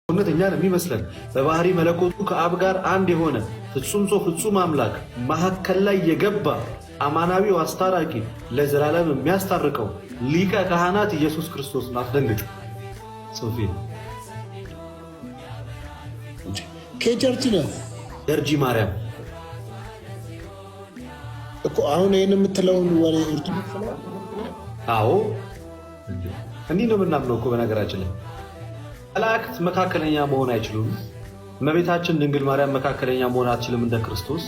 እኛን የሚመስለን በባህሪ መለኮቱ ከአብ ጋር አንድ የሆነ ፍጹም ሰው ፍጹም አምላክ መካከል ላይ የገባ አማናዊው አስታራቂ ለዘላለም የሚያስታርቀው ሊቀ ካህናት ኢየሱስ ክርስቶስ ነው። አትደንግጥ ሶፊ ከቸርች ነው ደርጂ ማርያም እኮ አሁን ይሄን የምትለውን ወሬ አዎ እንዲህ ነው የምናምነው እኮ በነገራችን ላይ መላእክት መካከለኛ መሆን አይችሉም። እመቤታችን ድንግል ማርያም መካከለኛ መሆን አትችልም። እንደ ክርስቶስ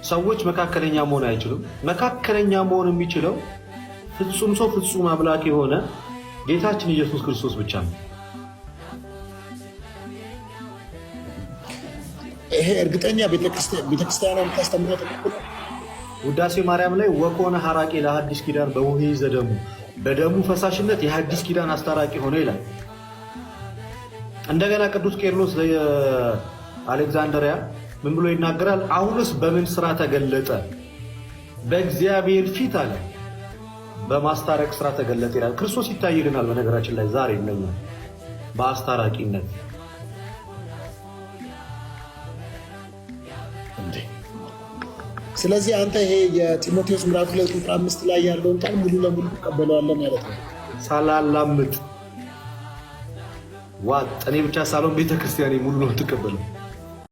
ሰዎች መካከለኛ መሆን አይችሉም። መካከለኛ መሆን የሚችለው ፍጹም ሰው ፍጹም አምላክ የሆነ ጌታችን ኢየሱስ ክርስቶስ ብቻ ነው። ይሄ እርግጠኛ ቤተክርስቲያን የምታስተምረው ውዳሴ ማርያም ላይ ወኮነ ሐራቂ ለሐዲስ ኪዳን በውህይ ዘደሙ በደሙ ፈሳሽነት የሐዲስ ኪዳን አስታራቂ ሆነ ይላል። እንደገና ቅዱስ ቄርሎስ ለአሌክዛንድሪያ ምን ብሎ ይናገራል? አሁንስ በምን ስራ ተገለጠ? በእግዚአብሔር ፊት አለ በማስታረቅ ስራ ተገለጠ ይላል። ክርስቶስ ይታይልናል። በነገራችን ላይ ዛሬ ነው በአስታራቂነት እንዴ። ስለዚህ አንተ ይሄ የጢሞቴዎስ ምዕራፍ 2 ቁጥር 5 ላይ ያለውን ቃል ሙሉ ለሙሉ ተቀበለዋለህ ማለት ነው። ሳላላምጥ ዋጥ እኔ ብቻ ሳልሆን ቤተክርስቲያኔ ሙሉ ነው ተቀበለው።